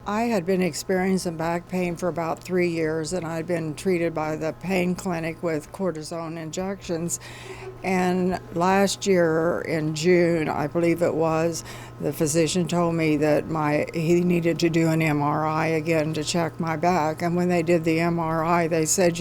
I had been experiencing back pain for about 3 years, and I'd been treated by the pain clinic with cortisone injections. And last year in June, I believe it was, the physician told me that he needed to do an MRI again to check my back. And when they did the MRI, they said,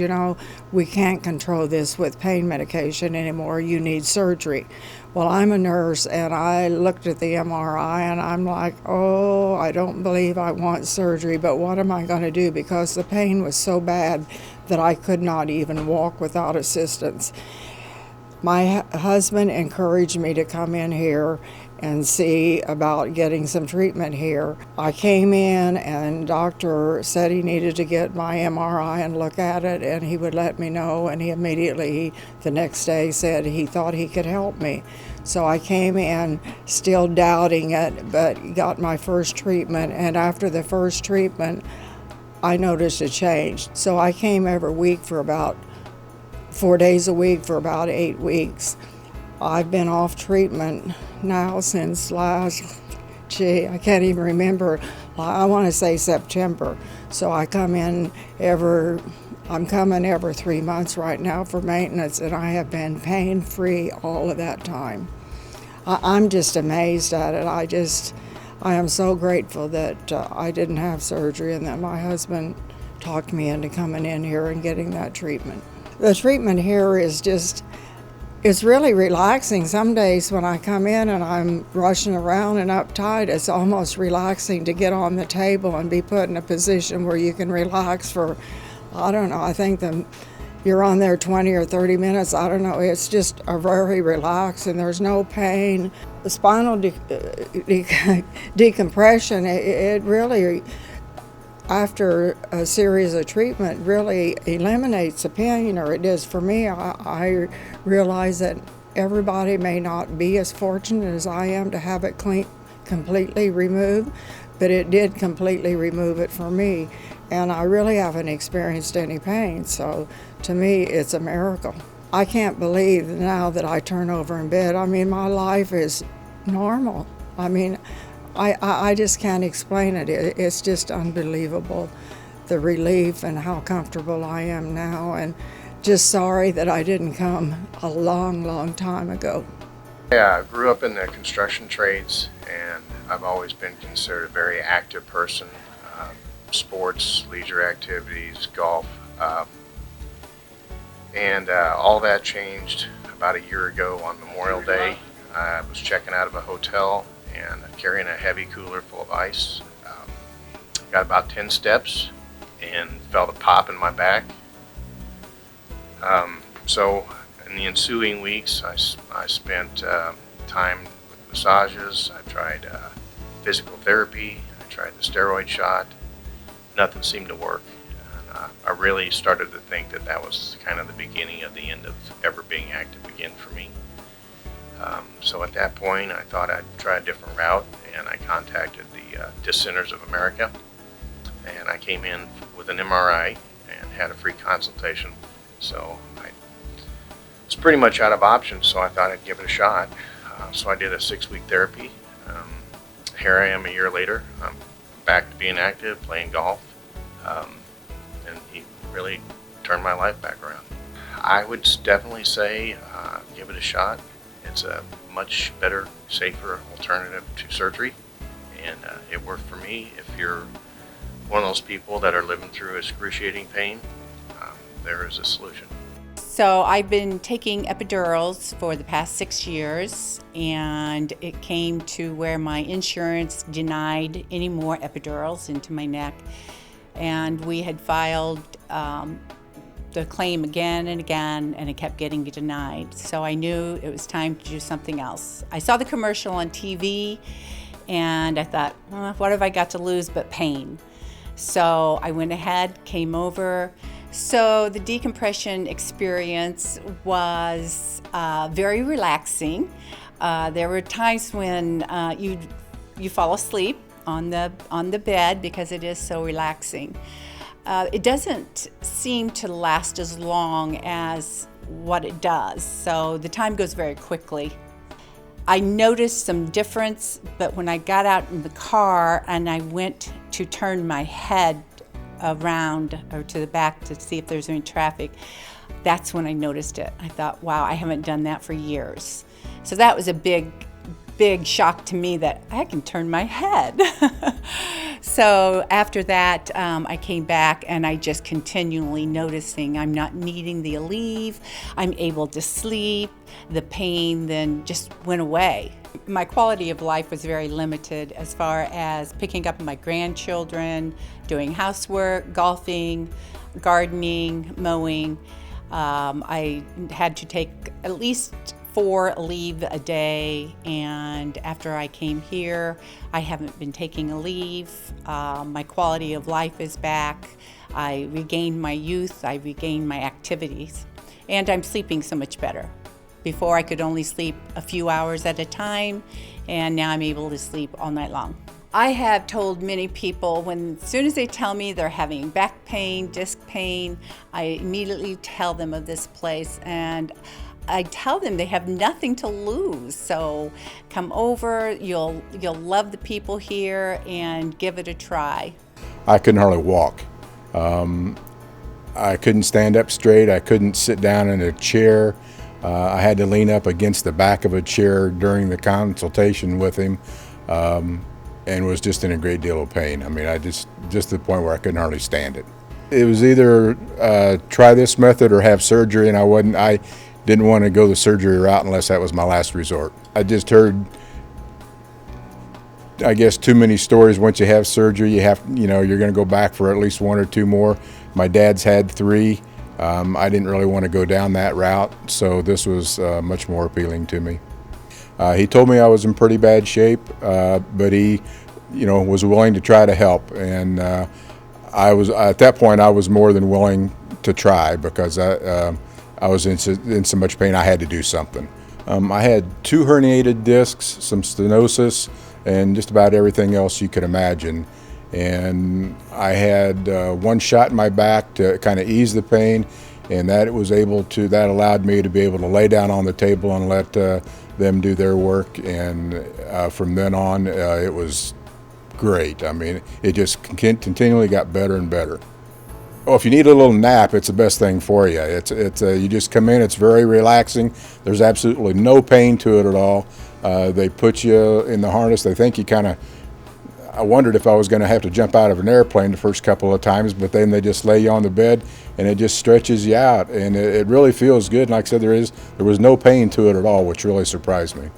we can't control this with pain medication anymore. You need surgery. Well, I'm a nurse, and I looked at the MRI, and I'm like, oh, I don't believe I want surgery, but what am I going to do? Because the pain was so bad that I could not even walk without assistance. My husband encouraged me to come in here and see about getting some treatment here. I came in, and doctor said he needed to get my MRI and look at it, and he would let me know, and he immediately, the next day, said he thought he could help me. So I came in still doubting it, but got my first treatment, and after the first treatment, I noticed a change. So I came every week for about 4 days a week for about 8 weeks. I've been off treatment now since I can't even remember. I want to say September. So I'm coming every 3 months right now for maintenance, and I have been pain-free all of that time. I'm just amazed at it. I am so grateful that I didn't have surgery and that my husband talked me into coming in here and getting that treatment. The treatment here is it's really relaxing. Some days when I come in and I'm rushing around and uptight, it's almost relaxing to get on the table and be put in a position where you can relax for, I don't know, I think you're on there 20 or 30 minutes. I don't know. It's just a very relaxed, and there's no pain. The spinal decompression, it really, after a series of treatment, really eliminates the pain, or it is for me. I realize that everybody may not be as fortunate as I am to have it completely removed, but it did completely remove it for me, and I really haven't experienced any pain, so to me it's a miracle. I can't believe now that I turn over in bed. I mean, my life is normal. I mean, I just can't explain it. It's just unbelievable, the relief and how comfortable I am now, and just sorry that I didn't come a long, long time ago. Yeah, I grew up in the construction trades, and I've always been considered a very active person. Sports, leisure activities, golf, and all that changed about a year ago on Memorial Day. I was checking out of a hotel and carrying a heavy cooler full of ice. Got about 10 steps and felt a pop in my back. So in the ensuing weeks, I spent time with massages. I tried physical therapy. I tried the steroid shot. Nothing seemed to work. And, I really started to think that was kind of the beginning of the end of ever being active again for me. So at that point, I thought I'd try a different route, and I contacted the Disc Centers of America, and I came in with an MRI and had a free consultation. So I was pretty much out of options, so I thought I'd give it a shot. So I did a 6-week therapy. Here I am a year later. I'm back to being active, playing golf, and he really turned my life back around. I would definitely say give it a shot. It's a much better, safer alternative to surgery, and it worked for me. If you're one of those people that are living through excruciating pain, there is a solution. So I've been taking epidurals for the past 6 years, and it came to where my insurance denied any more epidurals into my neck, and we had filed the claim again and again, and it kept getting denied. So I knew it was time to do something else. I saw the commercial on TV, and I thought, what have I got to lose but pain? So I went ahead, came over. So the decompression experience was very relaxing. There were times when you fall asleep on the bed because it is so relaxing. It doesn't seem to last as long as what it does, so the time goes very quickly. I noticed some difference, but when I got out in the car and I went to turn my head around or to the back to see if there's any traffic, that's when I noticed it. I thought, wow, I haven't done that for years. So that was a big shock to me that I can turn my head. So after that, I came back and I just continually noticing I'm not needing the Aleve. I'm able to sleep. The pain then just went away. My quality of life was very limited as far as picking up my grandchildren, doing housework, golfing, gardening, mowing. I had to take at least 4 Aleve a day, and after I came here, I haven't been taking Aleve. My quality of life is back. I regained my youth, I regained my activities, and I'm sleeping so much better. Before I could only sleep a few hours at a time, and now I'm able to sleep all night long. I have told many people as soon as they tell me they're having back pain, disc pain, I immediately tell them of this place, and I tell them they have nothing to lose. So come over, you'll love the people here, and give it a try. I couldn't hardly walk. I couldn't stand up straight. I couldn't sit down in a chair. I had to lean up against the back of a chair during the consultation with him, and was just in a great deal of pain. I mean, just to the point where I couldn't hardly stand it. It was either try this method or have surgery, and I didn't want to go the surgery route unless that was my last resort. I just heard, I guess, too many stories. Once you have surgery, you're going to go back for at least 1 or 2 more. My dad's had 3. I didn't really want to go down that route, so this was much more appealing to me. He told me I was in pretty bad shape, but he, was willing to try to help, and I was at that point I was more than willing to try because I was in so much pain I had to do something. I had 2 herniated discs, some stenosis, and just about everything else you could imagine. And I had 1 shot in my back to kind of ease the pain, and that allowed me to be able to lay down on the table and let them do their work. And from then on, it was great. I mean, it just continually got better and better. Oh, if you need a little nap, it's the best thing for you. You just come in, it's very relaxing. There's absolutely no pain to it at all. They put you in the harness. They think you I wondered if I was going to have to jump out of an airplane the first couple of times, but then they just lay you on the bed and it just stretches you out, and it really feels good. And like I said, there was no pain to it at all, which really surprised me.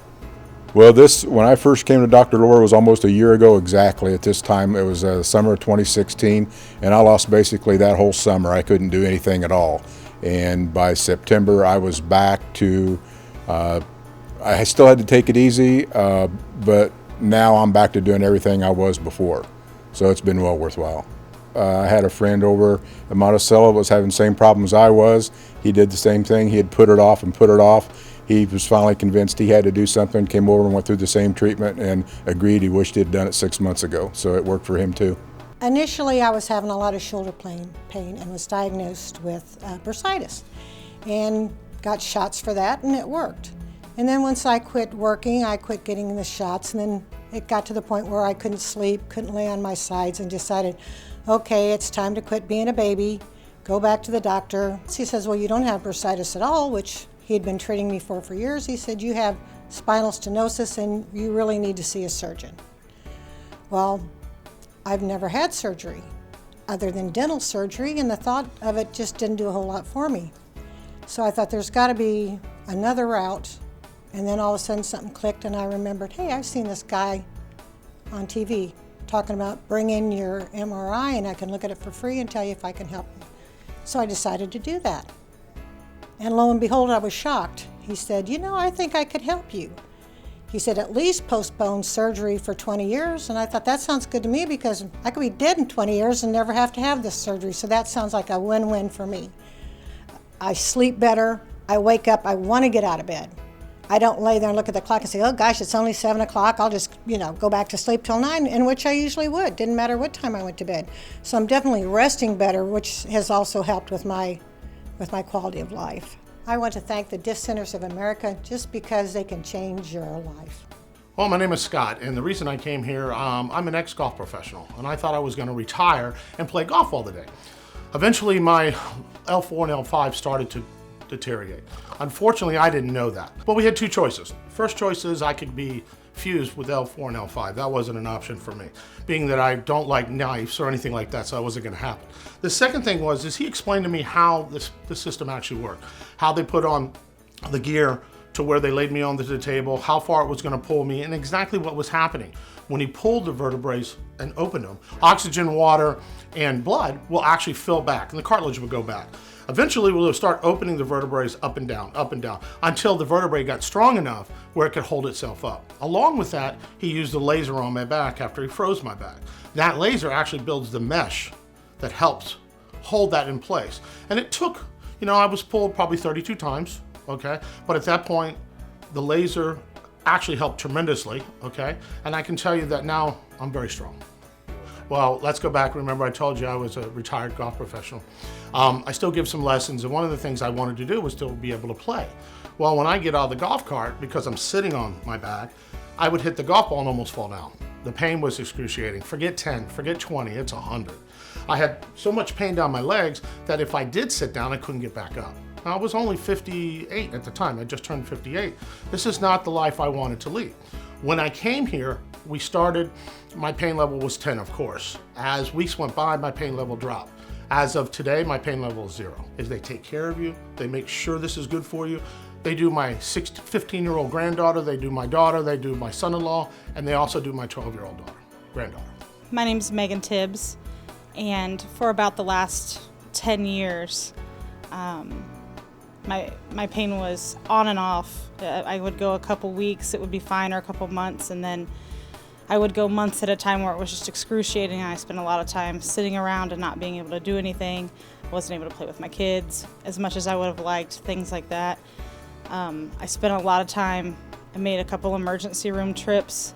Well, when I first came to Dr. Lohr was almost a year ago exactly at this time. It was summer of 2016, and I lost basically that whole summer. I couldn't do anything at all. And by September, I was back to, I still had to take it easy, but now I'm back to doing everything I was before. So it's been well worthwhile. I had a friend over at Monticello that was having the same problems I was. He did the same thing. He had put it off and put it off. He was finally convinced he had to do something, came over and went through the same treatment and agreed he wished he had done it 6 months ago. So it worked for him too. Initially, I was having a lot of shoulder pain and was diagnosed with bursitis and got shots for that, and it worked. And then once I quit working, I quit getting the shots, and then it got to the point where I couldn't sleep, couldn't lay on my sides, and decided, okay, it's time to quit being a baby, go back to the doctor. He says, well, you don't have bursitis at all, which he had been treating me for years. He said, you have spinal stenosis and you really need to see a surgeon. Well, I've never had surgery other than dental surgery, and the thought of it just didn't do a whole lot for me. So I thought there's got to be another route, and then all of a sudden something clicked and I remembered, hey, I've seen this guy on TV talking about bring in your MRI and I can look at it for free and tell you if I can help you. So I decided to do that. And lo and behold, I was shocked. He said, I think I could help you. He said, at least postpone surgery for 20 years. And I thought, that sounds good to me because I could be dead in 20 years and never have to have this surgery. So that sounds like a win-win for me. I sleep better. I wake up. I want to get out of bed. I don't lay there and look at the clock and say, oh gosh, it's only 7 o'clock. I'll just, go back to sleep till 9, in which I usually would. Didn't matter what time I went to bed. So I'm definitely resting better, which has also helped with my quality of life. I want to thank the Disc Centers of America just because they can change your life. Well, my name is Scott, and the reason I came here, I'm an ex-golf professional, and I thought I was going to retire and play golf all the day. Eventually, my L4 and L5 started to deteriorate. Unfortunately, I didn't know that. But we had two choices. First choice is I could be fused with L4 and L5. That wasn't an option for me, being that I don't like knives or anything like that, so that wasn't going to happen. The second thing is he explained to me how the system actually worked, how they put on the gear to where they laid me onto the table, how far it was going to pull me, and exactly what was happening. When he pulled the vertebrae and opened them, oxygen, water, and blood will actually fill back, and the cartilage will go back. Eventually, we'll start opening the vertebrae up and down, until the vertebrae got strong enough where it could hold itself up. Along with that, he used a laser on my back after he froze my back. That laser actually builds the mesh that helps hold that in place. And it took, I was pulled probably 32 times, okay? But at that point, the laser actually helped tremendously, okay? And I can tell you that now I'm very strong. Well, let's go back. Remember, I told you I was a retired golf professional. I still give some lessons, and one of the things I wanted to do was still be able to play. Well, when I get out of the golf cart, because I'm sitting on my back, I would hit the golf ball and almost fall down. The pain was excruciating. Forget 10, forget 20, it's 100. I had so much pain down my legs that if I did sit down, I couldn't get back up. Now, I was only 58 at the time. I just turned 58. This is not the life I wanted to lead. When I came here, my pain level was 10, of course. As weeks went by, my pain level dropped. As of today, my pain level is 0. They take care of you, they make sure this is good for you. They do my 15-year-old granddaughter, they do my daughter, they do my son-in-law, and they also do my 12-year-old granddaughter. My name's Megan Tibbs, and for about the last 10 years, my pain was on and off. I would go a couple weeks, it would be fine, or a couple months, and then I would go months at a time where it was just excruciating. I spent a lot of time sitting around and not being able to do anything. I wasn't able to play with my kids as much as I would have liked, things like that. I spent a lot of time, I made a couple emergency room trips.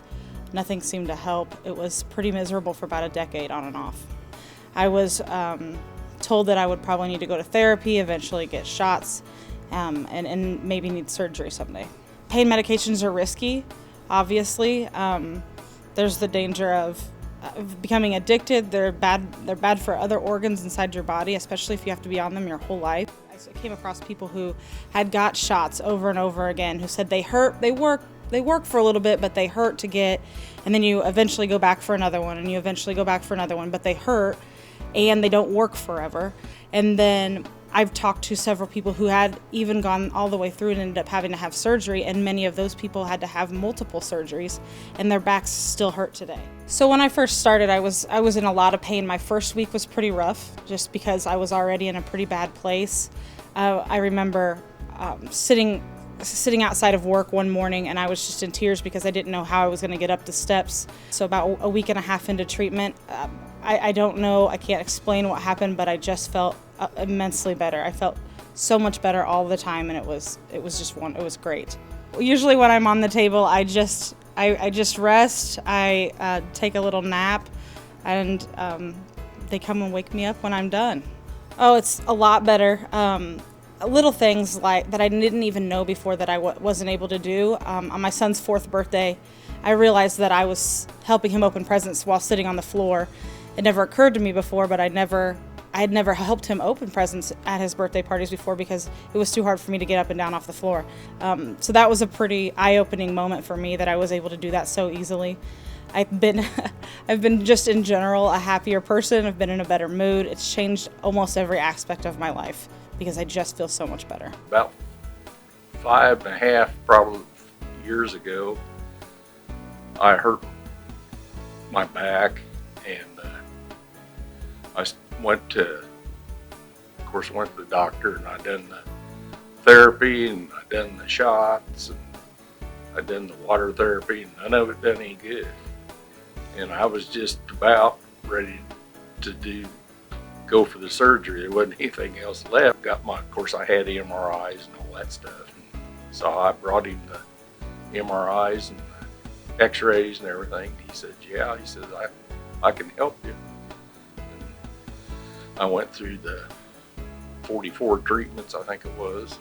Nothing seemed to help. It was pretty miserable for about a decade on and off. I was told that I would probably need to go to therapy, eventually get shots, and maybe need surgery someday. Pain medications are risky, obviously. There's the danger of becoming addicted. They're bad for other organs inside your body, especially if you have to be on them your whole life. I came across people who had got shots over and over again, who said they hurt, they work for a little bit, but they hurt to get, and then you eventually go back for another one, and you eventually go back for another one, but they hurt, and they don't work forever. And then I've talked to several people who had even gone all the way through and ended up having to have surgery, and many of those people had to have multiple surgeries, and their backs still hurt today. So when I first started, I was in a lot of pain. My first week was pretty rough, just because I was already in a pretty bad place. I remember sitting outside of work one morning, and I was just in tears because I didn't know how I was going to get up the steps. So about a week and a half into treatment, I don't know, I can't explain what happened, but I just felt immensely better. I felt so much better all the time, and it was great. Usually when I'm on the table, I just rest, I take a little nap, and they come and wake me up when I'm done. Oh, it's a lot better. Little things like that I didn't even know before that I wasn't able to do. On my son's 4th birthday, I realized that I was helping him open presents while sitting on the floor. It never occurred to me before, but I had never helped him open presents at his birthday parties before because it was too hard for me to get up and down off the floor. So that was a pretty eye-opening moment for me that I was able to do that so easily. I've been just in general a happier person. I've been in a better mood. It's changed almost every aspect of my life because I just feel so much better. About 5.5 probably years ago, I hurt my back, and I went to the doctor, and I done the therapy, and I done the shots, and I done the water therapy, and none of it done any good. And I was just about ready to go for the surgery. There wasn't anything else left. Of course, I had MRIs and all that stuff. And so I brought him the MRIs and the X-rays and everything. He said, "Yeah," he says, I can help you." And I went through the 44 treatments, I think it was.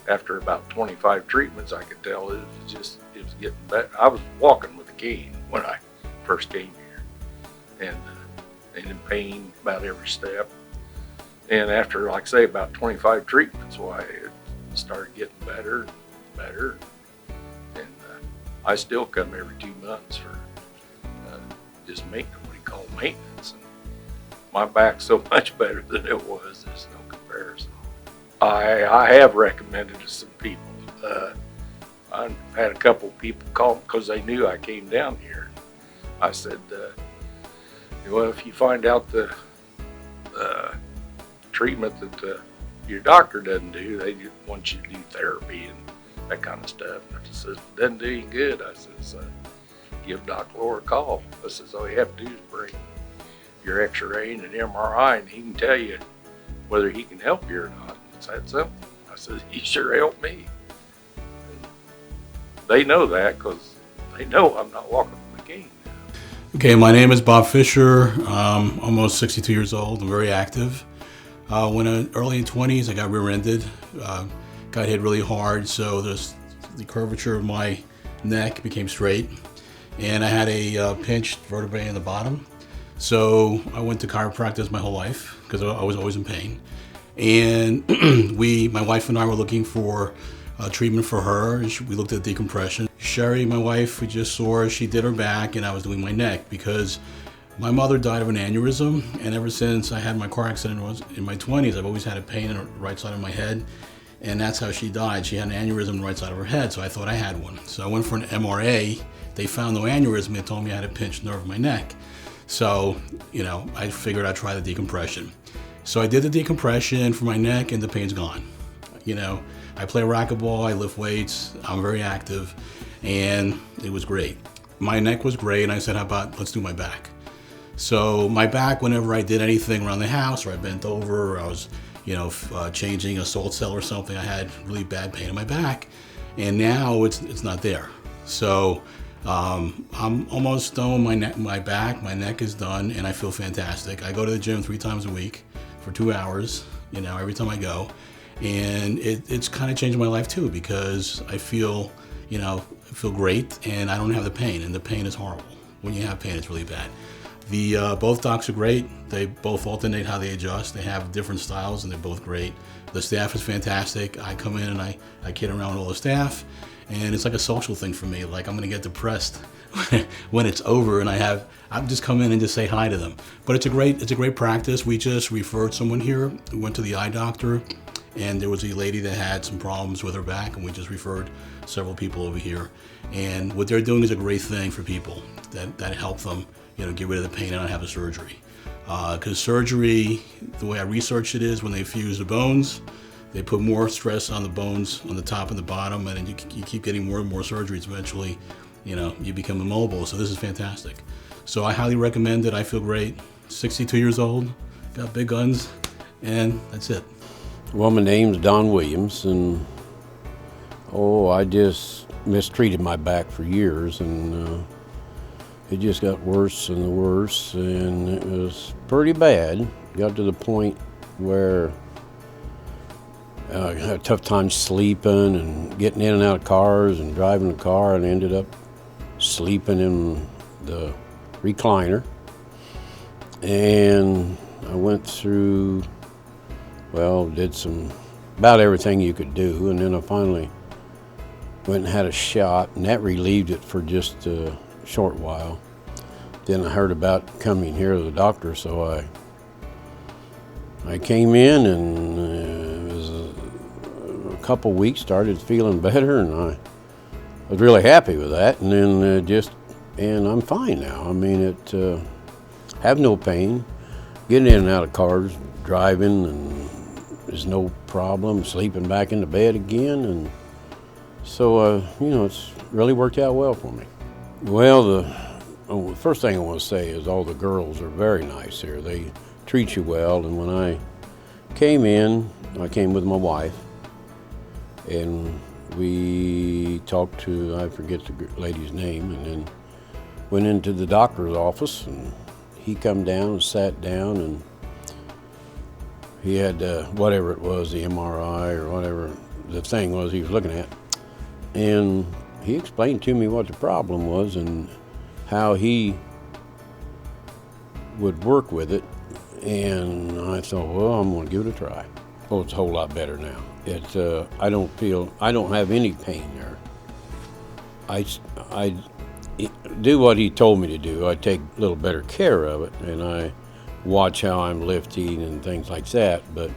After about 25 treatments, I could tell it was just it was getting better. I was walking with a cane when I first came here, and in pain about every step. And after, like I say, about 25 treatments, why it started getting better and better. And I still come every 2 months for just maintenance, what you call maintenance. And my back's so much better than it was, there's no comparison. I have recommended to some people. I've had a couple people call because they knew I came down here. I said, well, if you find out the treatment that your doctor doesn't do, they just want you to do therapy and that kind of stuff. And I said, if it doesn't do any good, I says, give Doc Laura a call. I says, all you have to do is bring your x-ray and an MRI, and he can tell you whether he can help you or not. It's that simple. I said, he sure helped me. And they know that because they know I'm not walking with a cane. Okay, my name is Bob Fisher. I'm almost 62 years old. I'm very active. When I was early 20s, I got rear-ended. Got hit really hard, so the curvature of my neck became straight, and I had a pinched vertebrae in the bottom. So I went to chiropractors my whole life because I was always in pain. And my wife and I were looking for treatment for her. We looked at decompression. Sherry, my wife, we just saw her. She did her back, and I was doing my neck because my mother died of an aneurysm, and ever since I had my car accident in my 20s, I've always had a pain in the right side of my head, and that's how she died. She had an aneurysm in the right side of her head, so I thought I had one. So I went for an MRA. They found no aneurysm. They told me I had a pinched nerve in my neck. So, I figured I'd try the decompression. So I did the decompression for my neck, and the pain's gone. I play racquetball, I lift weights, I'm very active, and it was great. My neck was great, and I said, how about let's do my back? So my back, whenever I did anything around the house, or I bent over, or I was, changing a salt cell or something, I had really bad pain in my back, and now it's not there. So I'm almost done with my back. My neck is done, and I feel fantastic. I go to the gym 3 times a week for 2 hours, every time I go, and it's kind of changed my life too because I feel great, and I don't have the pain, and the pain is horrible. When you have pain, it's really bad. Both docs are great. They both alternate how they adjust. They have different styles, and they're both great. The staff is fantastic. I come in and I kid around with all the staff, and it's like a social thing for me. Like I'm gonna get depressed when it's over, and I'm just come in and just say hi to them. But it's a great practice. We just referred someone here who went to the eye doctor, and there was a lady that had some problems with her back, and we just referred several people over here. And what they're doing is a great thing for people that help them, get rid of the pain and not have a surgery. Because surgery, the way I researched it is when they fuse the bones, they put more stress on the bones on the top and the bottom, and then you keep getting more and more surgeries. Eventually, you become immobile. So this is fantastic. So I highly recommend it. I feel great. 62 years old, got big guns, and that's it. Well, my name's Don Williams, and I just mistreated my back for years, and it just got worse and worse, and it was pretty bad. Got to the point where I had a tough time sleeping and getting in and out of cars and driving a car, and ended up sleeping in the recliner. And I went through, did about everything you could do, and then I finally went and had a shot, and that relieved it for just a short while. Then I heard about coming here to the doctor, so I came in, and it was a couple weeks, started feeling better, and I was really happy with that. And then and I'm fine now. I mean, have no pain, getting in and out of cars, driving, and there's no problem, sleeping back in the bed again, and so it's really worked out well for me. Well, the first thing I want to say is all the girls are very nice here. They treat you well, and when I came in, I came with my wife, and we talked to, I forget the lady's name, and then went into the doctor's office, and he come down and sat down, and he had whatever it was, the MRI or whatever the thing was he was looking at, and he explained to me what the problem was and how he would work with it. And I thought, well, I'm going to give it a try. Oh, it's a whole lot better now. I don't have any pain there. I do what he told me to do. I take a little better care of it, and I watch how I'm lifting and things like that. But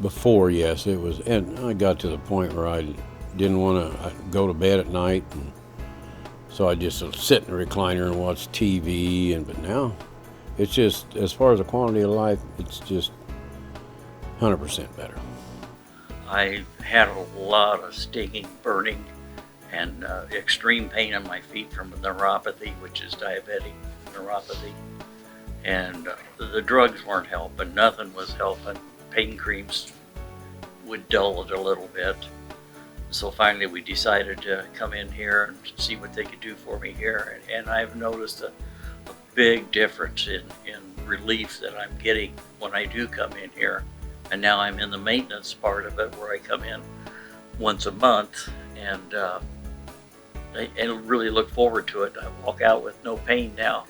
before, yes, it was, and I got to the point where I didn't want to go to bed at night, and so I just sit in the recliner and watch TV. But now, it's just, as far as the quality of life, it's just 100% better. I had a lot of stinging, burning, and extreme pain in my feet from neuropathy, which is diabetic neuropathy. And the drugs weren't helping. Nothing was helping. Pain creams would dull it a little bit. So finally we decided to come in here and see what they could do for me here. And I've noticed a big difference in relief that I'm getting when I do come in here. And now I'm in the maintenance part of it, where I come in once a month, and I really look forward to it. I walk out with no pain now.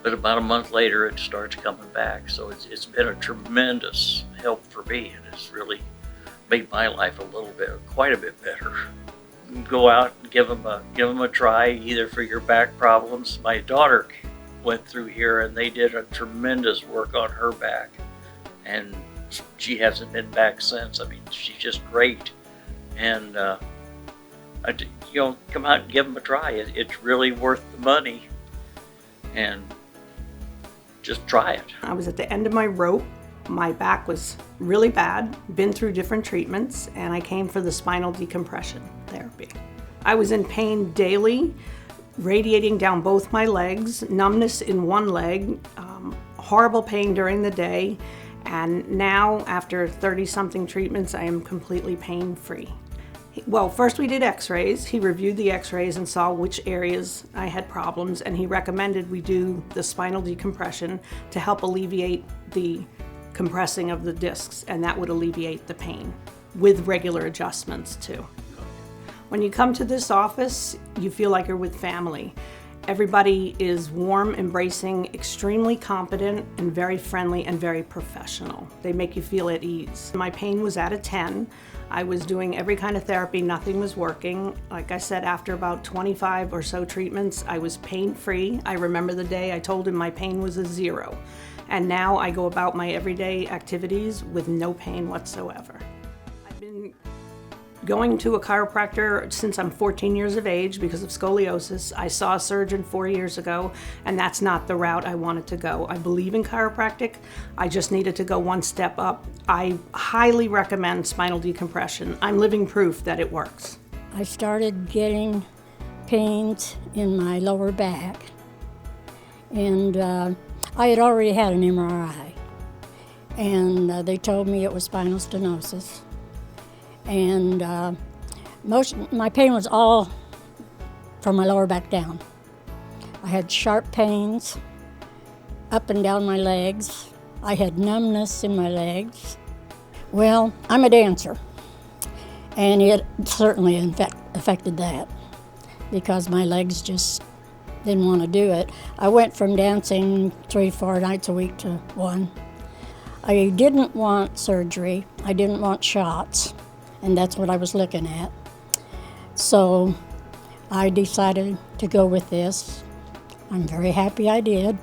But about a month later, it starts coming back. So it's been a tremendous help for me, and it's really made my life quite a bit better. Go out and give them a try, either for your back problems. My daughter went through here, and they did a tremendous work on her back, and she hasn't been back since. I mean, she's just great. And come out and give them a try. It's really worth the money, and just try it. I was at the end of my rope. My back was really bad, been through different treatments, and I came for the spinal decompression therapy. I was in pain daily, radiating down both my legs, numbness in one leg, horrible pain during the day, and now, after 30-something treatments, I am completely pain-free. Well, first we did x-rays. He reviewed the x-rays and saw which areas I had problems, and he recommended we do the spinal decompression to help alleviate the compressing of the discs, and that would alleviate the pain, with regular adjustments too. When you come to this office, you feel like you're with family. Everybody is warm, embracing, extremely competent, and very friendly and very professional. They make you feel at ease. My pain was at a 10. I was doing every kind of therapy, nothing was working. Like I said, after about 25 or so treatments, I was pain-free. I remember the day I told him my pain was a 0. And now I go about my everyday activities with no pain whatsoever. I've been going to a chiropractor since I'm 14 years of age because of scoliosis. I saw a surgeon 4 years ago, and that's not the route I wanted to go. I believe in chiropractic. I just needed to go one step up. I highly recommend spinal decompression. I'm living proof that it works. I started getting pains in my lower back, and I had already had an MRI, and they told me it was spinal stenosis. And my pain was all from my lower back down. I had sharp pains up and down my legs. I had numbness in my legs. Well, I'm a dancer, and it certainly affected that because my legs just didn't want to do it. I went from dancing 3-4 nights a week to 1. I didn't want surgery. I didn't want shots. And that's what I was looking at. So I decided to go with this. I'm very happy I did.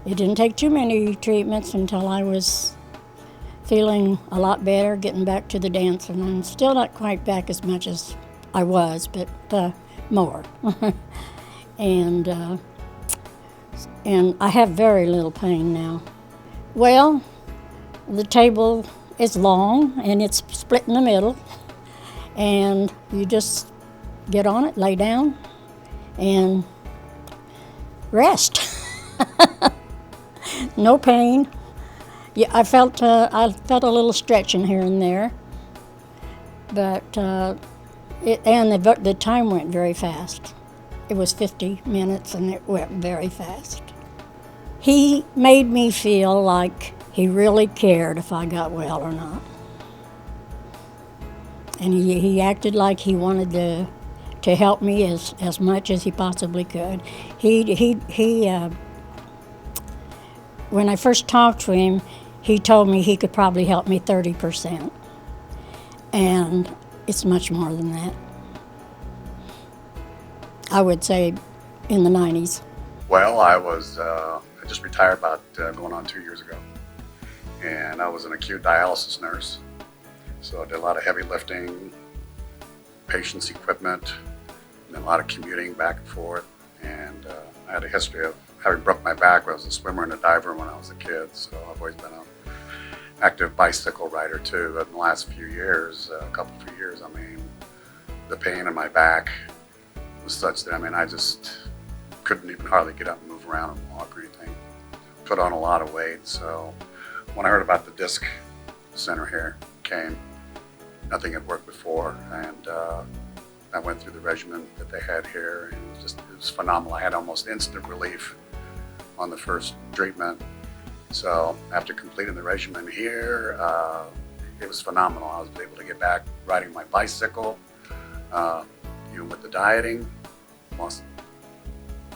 It didn't take too many treatments until I was feeling a lot better, getting back to the dancing. I'm still not quite back as much as I was, but more. And I have very little pain now. Well, the table is long and it's split in the middle, and you just get on it, lay down, and rest. No pain. Yeah, I felt a little stretching here and there, but the time went very fast. It was 50 minutes and it went very fast. He made me feel like he really cared if I got well or not. And he acted like he wanted to help me as much as he possibly could. When I first talked to him, he told me he could probably help me 30%. And it's much more than that. I would say in the 90s. Well, I just retired about going on 2 years ago. And I was an acute dialysis nurse. So I did a lot of heavy lifting, patients' equipment, and a lot of commuting back and forth. And I had a history of having broke my back. I was a swimmer and a diver when I was a kid. So I've always been an active bicycle rider too. But in the last few years, few years, I mean, the pain in my back was such that, I mean, I just couldn't even hardly get up and move around and walk or anything. Put on a lot of weight. So when I heard about the disc center here, came, nothing had worked before, and I went through the regimen that they had here, and it was phenomenal. I had almost instant relief on the first treatment. So after completing the regimen here, it was phenomenal. I was able to get back riding my bicycle, with the dieting, lost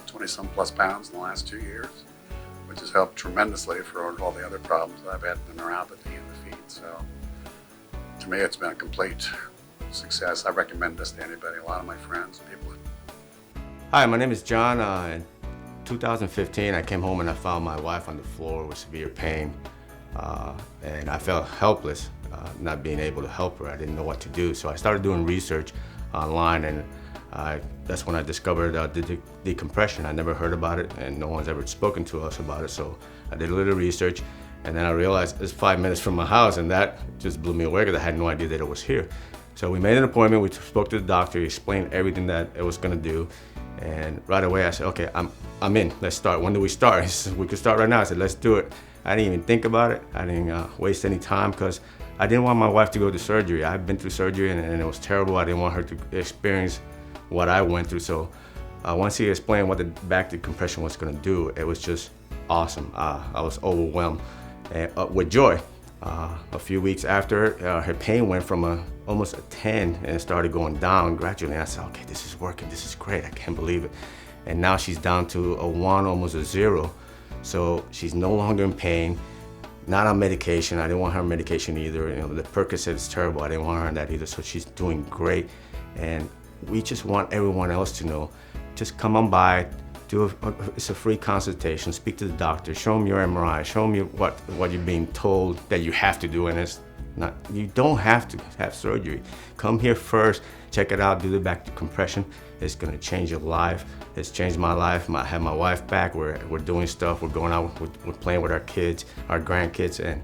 20-some plus pounds in the last 2 years, which has helped tremendously for all the other problems that I've had in the neuropathy in the feet. So to me, it's been a complete success. I recommend this to anybody, a lot of my friends and people. Hi, my name is John. In 2015, I came home and I found my wife on the floor with severe pain. And I felt helpless, not being able to help her. I didn't know what to do. So I started doing research online, and that's when I discovered the decompression. I never heard about it, and no one's ever spoken to us about it. So I did a little research, and then I realized it's 5 minutes from my house, and that just blew me away because I had no idea that it was here. So we made an appointment, we spoke to the doctor, he explained everything that it was gonna do, and right away I said, okay, I'm in, let's start. When do we start? He said, we could start right now. I said, let's do it. I didn't even think about it. I didn't waste any time because I didn't want my wife to go to surgery. I've been through surgery and it was terrible. I didn't want her to experience what I went through. So once he explained what the back decompression was gonna do, it was just awesome. I was overwhelmed with joy. A few weeks after, her pain went from almost a 10 and it started going down gradually. And I said, okay, this is working, this is great, I can't believe it. And now she's down to a 1, almost a 0. So she's no longer in pain, not on medication. I didn't want her on medication either. The Percocet is terrible, I didn't want her on that either. So she's doing great. And we just want everyone else to know, just come on by, it's a free consultation, speak to the doctor, show them your MRI, show them what you're being told that you have to do, and it's not, you don't have to have surgery. Come here first, check it out, do the back decompression. It's gonna change your life. It's changed my life. I have my wife back, we're doing stuff, we're going out, we're playing with our kids, our grandkids, and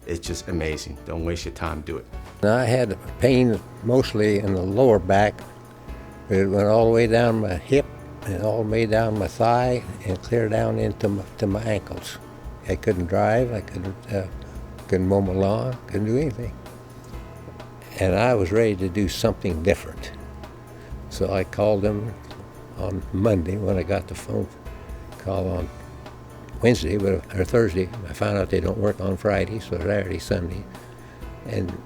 it's just amazing. Don't waste your time, do it. I had pain mostly in the lower back. It went all the way down my hip and all the way down my thigh and clear down into my ankles. I couldn't drive, I couldn't mow my lawn, couldn't do anything. And I was ready to do something different. So I called them on Monday when I got the phone call on Wednesday or Thursday. I found out they don't work on Friday, so Saturday, Sunday. And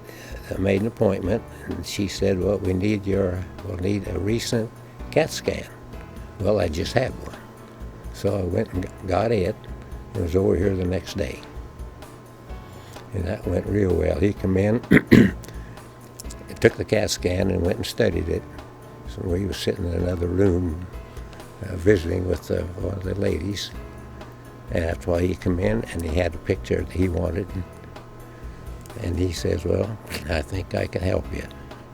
I made an appointment, and she said, well, we'll need a recent CAT scan. Well, I just had one. So I went and got it, and was over here the next day. And that went real well. He came in, took the CAT scan and went and studied it. So he was sitting in another room visiting with one of the ladies. And that's why he came in, and he had a picture that he wanted. And he says, well, I think I can help you.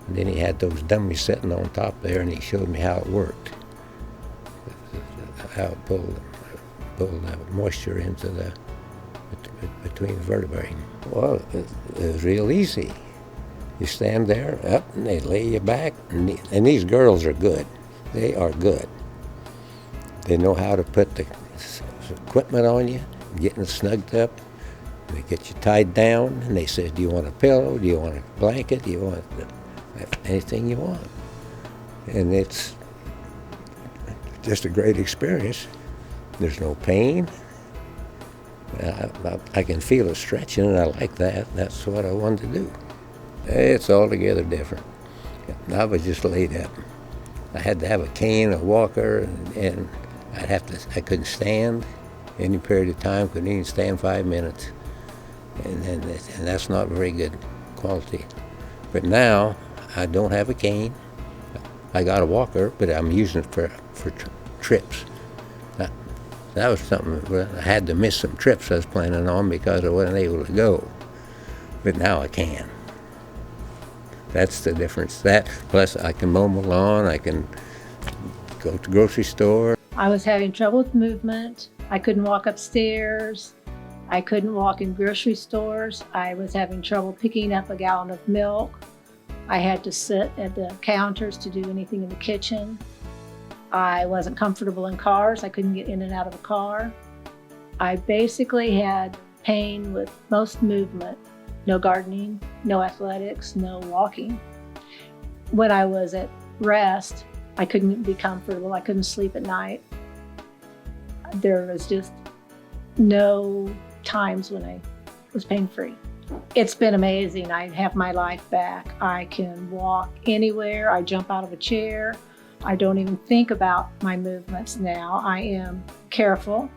And then he had those dummies sitting on top there, and he showed me how it worked. How it pulled moisture into between the vertebrae. Well, it was real easy. You stand there, up, and they lay you back. And these girls are good. They are good. They know how to put the equipment on you, getting snugged up. They get you tied down, and they say, do you want a pillow? Do you want a blanket? Do you want anything you want? And it's just a great experience. There's no pain. I can feel it stretching, and I like that. That's what I wanted to do. It's altogether different. I was just laid up. I had to have a cane, a walker, and I couldn't stand any period of time, couldn't even stand 5 minutes. And that's not very good quality. But now, I don't have a cane. I got a walker, but I'm using it for trips. That was something, I had to miss some trips I was planning on because I wasn't able to go. But now I can. That's the difference. That, plus I can mow my lawn, I can go to the grocery store. I was having trouble with movement. I couldn't walk upstairs. I couldn't walk in grocery stores. I was having trouble picking up a gallon of milk. I had to sit at the counters to do anything in the kitchen. I wasn't comfortable in cars. I couldn't get in and out of a car. I basically had pain with most movement. No gardening, no athletics, no walking. When I was at rest, I couldn't be comfortable. I couldn't sleep at night. There was just no times when I was pain-free. It's been amazing. I have my life back. I can walk anywhere. I jump out of a chair. I don't even think about my movements now. I am careful,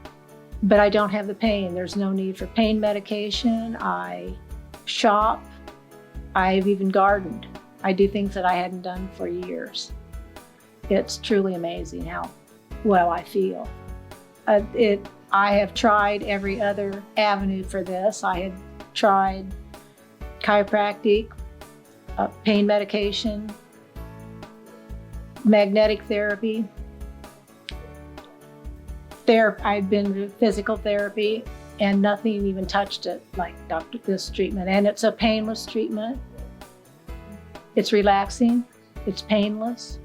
but I don't have the pain. There's no need for pain medication. I shop. I've even gardened. I do things that I hadn't done for years. It's truly amazing how well I feel. I have tried every other avenue for this. I had tried chiropractic, pain medication, magnetic therapy. I've been to physical therapy, and nothing even touched it like this treatment. And it's a painless treatment. It's relaxing, it's painless,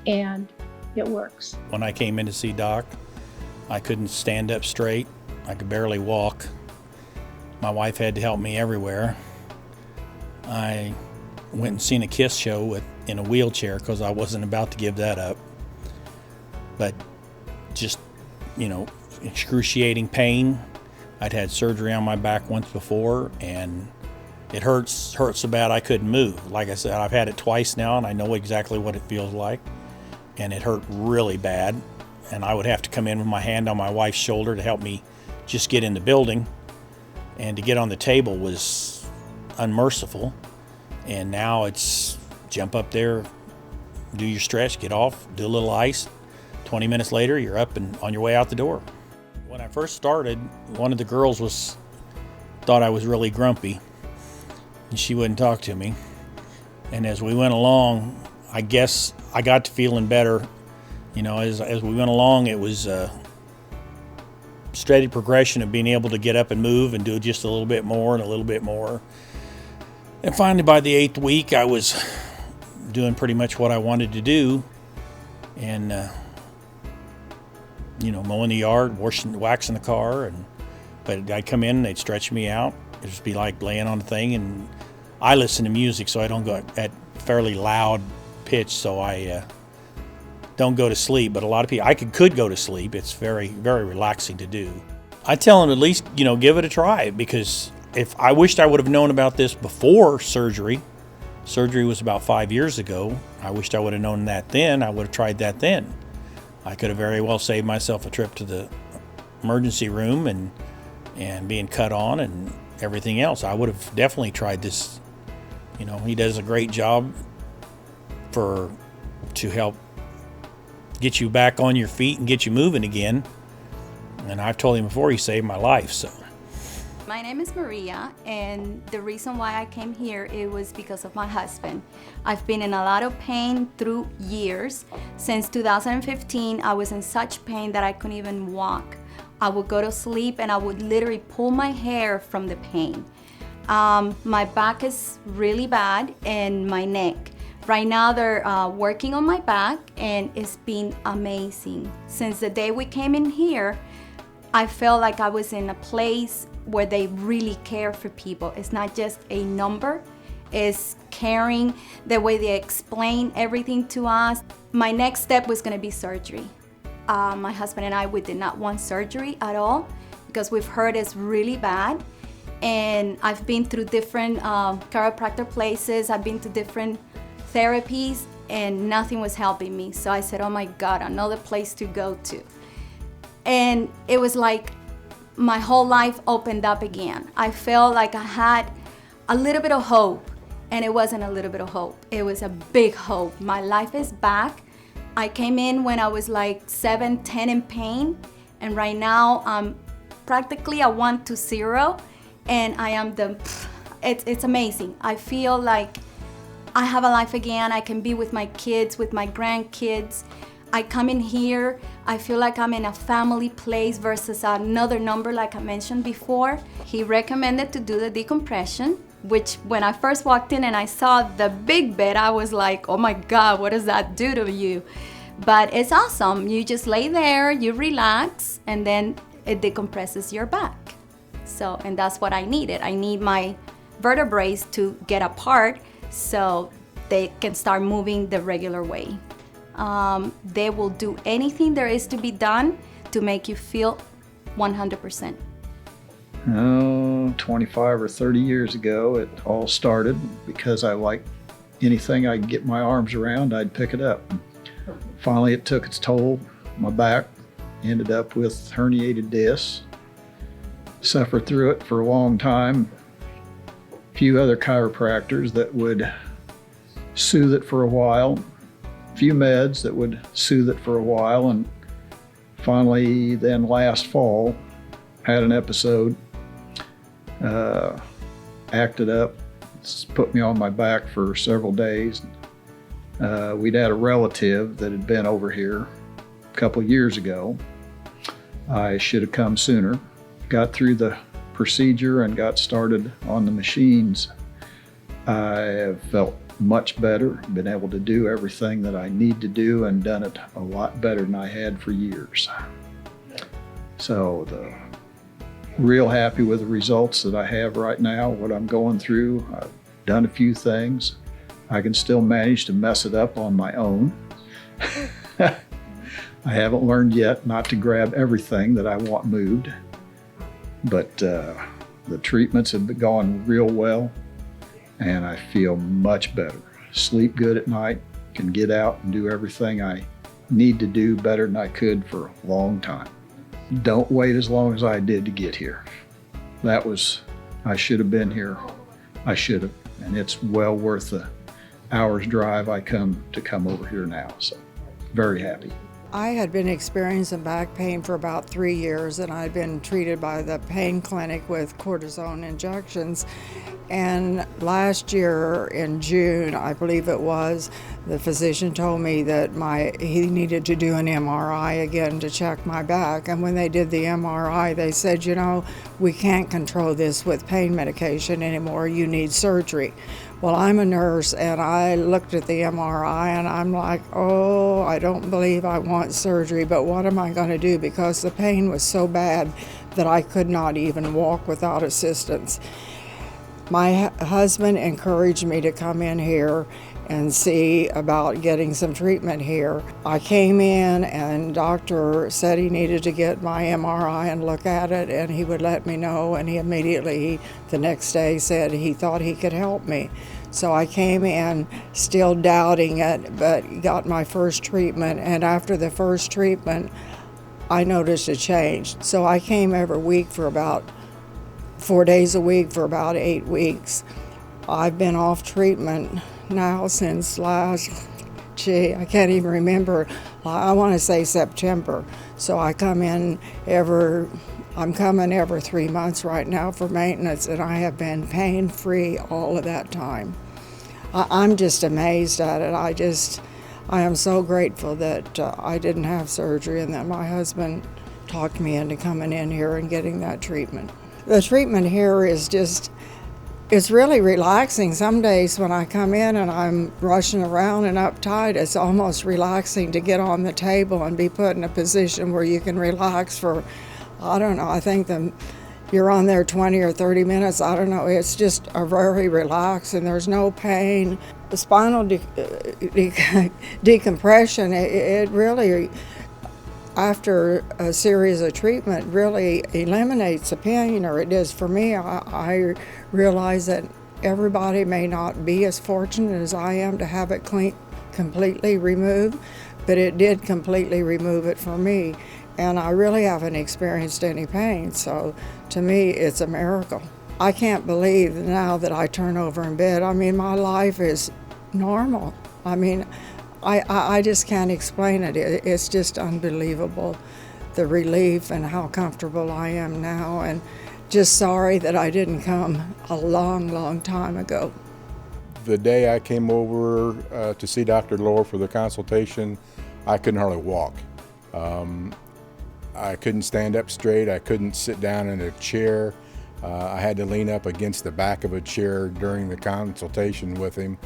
and it works. When I came in to see Doc, I couldn't stand up straight. I could barely walk. My wife had to help me everywhere. I went and seen a KISS show in a wheelchair because I wasn't about to give that up. But just, excruciating pain. I'd had surgery on my back once before, and it hurt so bad I couldn't move. Like I said, I've had it twice now, and I know exactly what it feels like. And it hurt really bad. And I would have to come in with my hand on my wife's shoulder to help me just get in the building. And to get on the table was unmerciful. And now it's jump up there, do your stretch, get off, do a little ice. 20 minutes later, you're up and on your way out the door. When I first started, one of the girls thought I was really grumpy, and she wouldn't talk to me. And as we went along, I guess I got to feeling better. As we went along, it was a steady progression of being able to get up and move and do just a little bit more and a little bit more. And finally, by the 8th week, I was doing pretty much what I wanted to do. And, mowing the yard, waxing the car. But I'd come in and they'd stretch me out. It'd just be like laying on a thing. And I listen to music, so I don't go at fairly loud pitch, so I don't go to sleep. But a lot of people, I could go to sleep. It's very, very relaxing to do. I tell them at least, give it a try, because if I wished I would have known about this before surgery. Surgery was about 5 years ago. I wished I would have known that then. I would have tried that then. I could have very well saved myself a trip to the emergency room and being cut on and everything else. I would have definitely tried this. He does a great job to help get you back on your feet and get you moving again. And I've told him before, he saved my life, so. My name is Maria, and the reason why I came here, it was because of my husband. I've been in a lot of pain through years. Since 2015, I was in such pain that I couldn't even walk. I would go to sleep and I would literally pull my hair from the pain. My back is really bad, and my neck. Right now they're working on my back, and it's been amazing. Since the day we came in here, I felt like I was in a place where they really care for people. It's not just a number, it's caring, the way they explain everything to us. My next step was gonna be surgery. My husband and I, we did not want surgery at all because we've heard it's really bad. And I've been through different chiropractor places, I've been to different therapies, and nothing was helping me. So I said, oh my God, another place to go to. And it was like my whole life opened up again. I felt like I had a little bit of hope, and it wasn't a little bit of hope. It was a big hope. My life is back. I came in when I was like 7, 10 in pain, and right now I'm practically a 1 to 0, and I am it's amazing. I feel like I have a life again. I can be with my kids, with my grandkids. I come in here, I feel like I'm in a family place versus another number like I mentioned before. He recommended to do the decompression, which when I first walked in and I saw the big bed, I was like, oh my God, what does that do to you? But it's awesome. You just lay there, you relax, and then it decompresses your back. So, and that's what I needed. I need my vertebrae to get apart so they can start moving the regular way. They will do anything there is to be done to make you feel 100%. 25 or 30 years ago, it all started because I liked anything I could get my arms around, I'd pick it up. Finally, it took its toll. My back ended up with herniated discs. Suffered through it for a long time. A few other chiropractors that would soothe it for a while. A few meds that would soothe it for a while. And finally, then last fall, had an episode. Acted up, put me on my back for several days. We'd had a relative that had been over here a couple years ago. I should have come sooner. Got through the procedure and got started on the machines. I have felt much better, been able to do everything that I need to do and done it a lot better than I had for years. So real happy with the results that I have right now, what I'm going through. I've done a few things. I can still manage to mess it up on my own. I haven't learned yet not to grab everything that I want moved, but the treatments have been going real well, and I feel much better. Sleep good at night, can get out and do everything I need to do better than I could for a long time. Don't wait as long as I did to get here. I should have been here. I should have, and it's well worth the hour's drive I come over here now, so very happy. I had been experiencing back pain for about 3 years, and I'd been treated by the pain clinic with cortisone injections. And last year in June, I believe it was, the physician told me that he needed to do an MRI again to check my back. And when they did the MRI, they said, you know, we can't control this with pain medication anymore. You need surgery. Well, I'm a nurse, and I looked at the MRI, and I'm like, oh, I don't believe I want surgery, but what am I going to do? Because the pain was so bad that I could not even walk without assistance. My husband encouraged me to come in here and see about getting some treatment here. I came in, and doctor said he needed to get my MRI and look at it, and he would let me know, and he immediately, the next day, said he thought he could help me. So I came in still doubting it, but got my first treatment, and after the first treatment, I noticed a change. So I came every week for about 4 days a week for about 8 weeks. I've been off treatment now since I can't even remember. I want to say September. So I come in I'm coming every 3 months right now for maintenance, and I have been pain-free all of that time. I'm just amazed at it. I am so grateful that I didn't have surgery and that my husband talked me into coming in here and getting that treatment. The treatment here is it's really relaxing. Some days when I come in and I'm rushing around and uptight, it's almost relaxing to get on the table and be put in a position where you can relax for, I don't know, I think you're on there 20 or 30 minutes. I don't know. It's just a very relaxed, and there's no pain. The spinal decompression, it really, after a series of treatment, really eliminates the pain, or it does for me. I realize that Everybody may not be as fortunate as I am to have it completely removed, but it did completely remove it for me. And I really haven't experienced any pain, so to me it's a miracle. I can't believe now that I turn over in bed. I mean, my life is normal. I mean, I just can't explain it. It's just unbelievable, the relief and how comfortable I am now, and just sorry that I didn't come a long, long time ago. The day I came over to see Dr. Lohr for the consultation, I couldn't hardly walk. I couldn't stand up straight. I couldn't sit down in a chair. I had to lean up against the back of a chair during the consultation with him,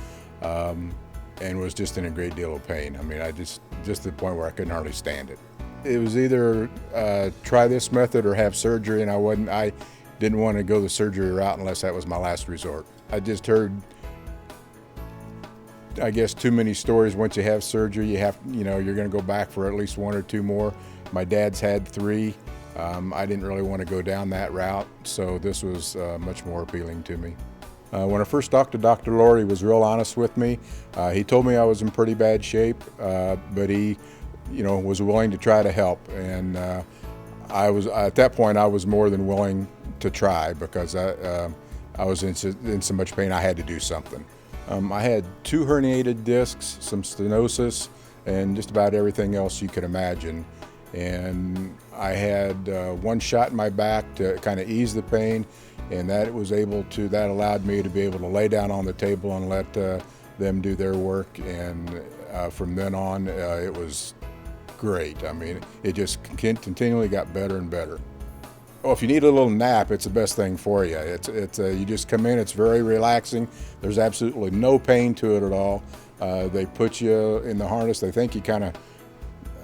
and was just in a great deal of pain. I mean, just to the point where I couldn't hardly stand it. It was either try this method or have surgery, and I didn't want to go the surgery route unless that was my last resort. I just heard, I guess, too many stories. Once you have surgery, you're going to go back for at least 1 or 2 more. My dad's had 3. I didn't really want to go down that route, so this was much more appealing to me. When I first talked to Dr. Lohr, he was real honest with me. He told me I was in pretty bad shape, but he, was willing to try to help. And at that point, I was more than willing to try because I was in so much pain I had to do something. I had 2 herniated discs, some stenosis, and just about everything else you could imagine. And I had 1 shot in my back to kind of ease the pain, and that allowed me to be able to lay down on the table and let them do their work. And from then on, it was great. I mean, it just continually got better and better. Oh, if you need a little nap, it's the best thing for you. You just come in, it's very relaxing. There's absolutely no pain to it at all. They put you in the harness. They think you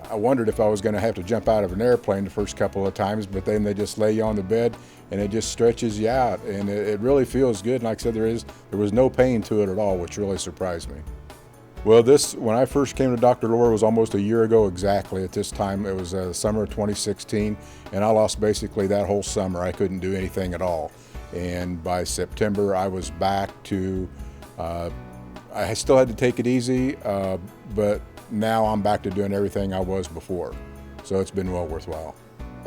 I wondered if I was going to have to jump out of an airplane the first couple of times, but then they just lay you on the bed and it just stretches you out, and it really feels good. And like I said, there was no pain to it at all, which really surprised me. Well, when I first came to Dr. Lohr, was almost a year ago exactly at this time. It was summer of 2016, and I lost basically that whole summer. I couldn't do anything at all. And by September, I was back to, I still had to take it easy, but now I'm back to doing everything I was before. So it's been well worthwhile.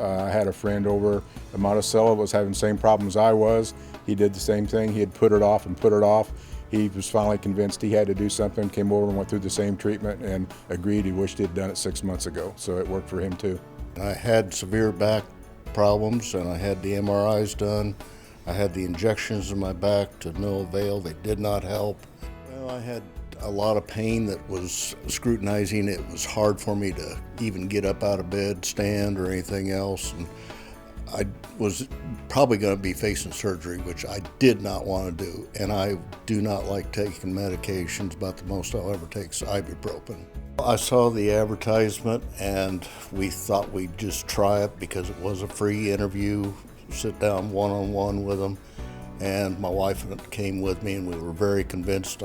I had a friend over at Monticello was having the same problems I was. He did the same thing. He had put it off and put it off. He was finally convinced he had to do something, came over and went through the same treatment and agreed he wished he'd done it 6 months ago. So it worked for him too. I had severe back problems and I had the MRIs done. I had the injections in my back to no avail. They did not help. Well, I had a lot of pain that was scrutinizing. It was hard for me to even get up out of bed, stand, or anything else. And I was probably going to be facing surgery, which I did not want to do. And I do not like taking medications. About the most I'll ever take is ibuprofen. I saw the advertisement and we thought we'd just try it because it was a free interview, sit down one-on-one with them. And my wife came with me and we were very convinced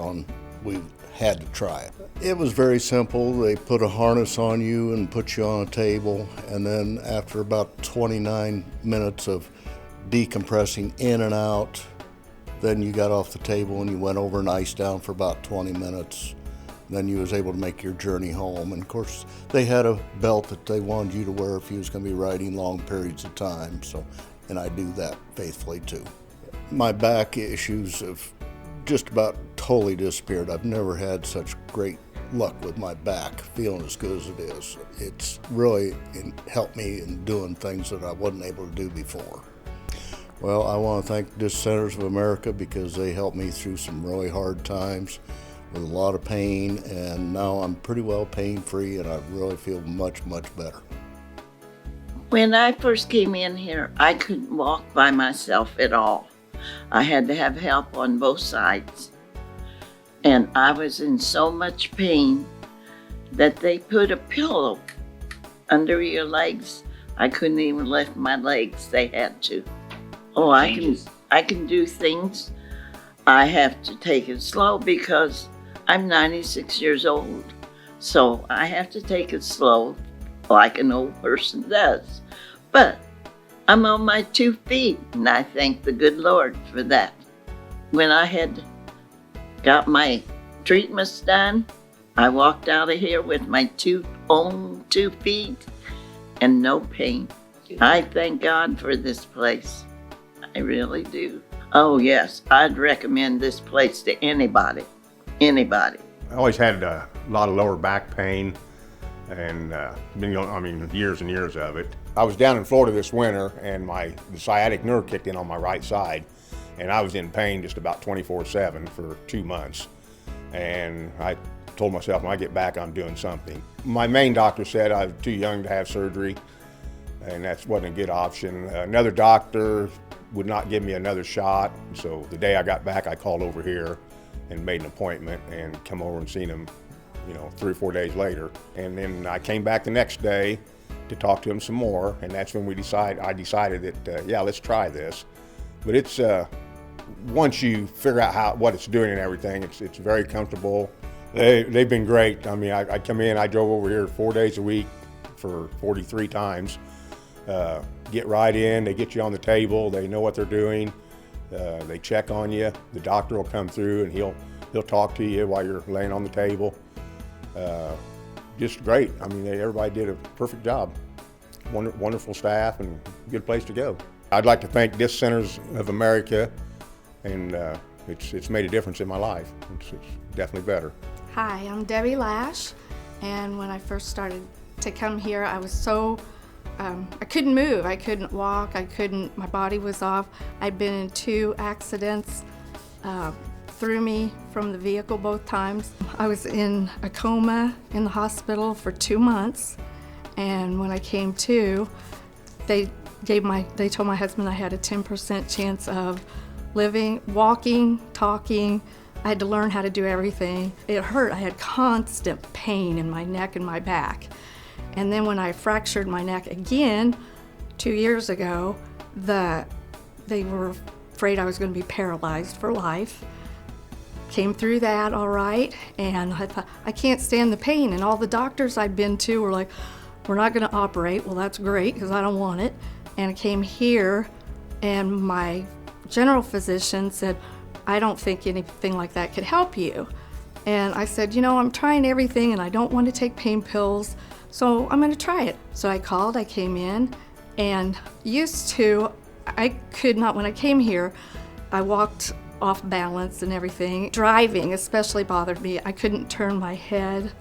we had to try it. It was very simple. They put a harness on you and put you on a table, and then after about 29 minutes of decompressing in and out, then you got off the table and you went over and iced down for about 20 minutes. Then you was able to make your journey home. And of course, they had a belt that they wanted you to wear if you was going to be riding long periods of time. And I do that faithfully too. My back issues have just about totally disappeared. I've never had such great luck with my back, feeling as good as it is. It's really helped me in doing things that I wasn't able to do before. Well, I want to thank Disc Centers of America because they helped me through some really hard times with a lot of pain, and now I'm pretty well pain-free and I really feel much, much better. When I first came in here, I couldn't walk by myself at all. I had to have help on both sides. And I was in so much pain that they put a pillow under your legs. I couldn't even lift my legs. They had to. Oh, I can do things. I have to take it slow because I'm 96 years old. So I have to take it slow like an old person does. But I'm on my 2 feet, and I thank the good Lord for that. when I had got my treatments done, I walked out of here with my own 2 feet and no pain. I thank God for this place. I really do. Oh yes, I'd recommend this place to anybody. Anybody. I always had a lot of lower back pain and years and years of it. I was down in Florida this winter and the sciatic nerve kicked in on my right side and I was in pain just about 24/7 for 2 months. And I told myself when I get back I'm doing something. My main doctor said I was too young to have surgery and that wasn't a good option. Another doctor would not give me another shot. So the day I got back I called over here and made an appointment and come over and seen him 3 or 4 days later. And then I came back the next day to talk to him some more, and that's when I decided that, yeah, let's try this. But it's, once you figure out what it's doing and everything, it's very comfortable. They've been great. I mean, I come in, I drove over here 4 days a week for 43 times. Get right in, they get you on the table, they know what they're doing. They check on you. The doctor will come through and he'll talk to you while you're laying on the table. Just great. I mean, everybody did a perfect job. Wonderful staff and good place to go. I'd like to thank Disc Centers of America, and it's made a difference in my life. It's definitely better. Hi, I'm Debbie Lash, and when I first started to come here, I was so I couldn't move, I couldn't walk, my body was off. I'd been in 2 accidents, threw me from the vehicle both times. I was in a coma in the hospital for 2 months, and when I came to, they told my husband I had a 10% chance of living, walking, talking. I had to learn how to do everything. It hurt. I had constant pain in my neck and my back. And then when I fractured my neck again 2 years ago, they were afraid I was going to be paralyzed for life. Came through that all right, and I thought, I can't stand the pain. And all the doctors I'd been to were like, we're not going to operate. Well, that's great because I don't want it. And I came here, and my general physician said, I don't think anything like that could help you. And I said, I'm trying everything and I don't want to take pain pills, so I'm going to try it. So I called, I came in, and I could not, when I came here, I walked off balance and everything. Driving especially bothered me. I couldn't turn my head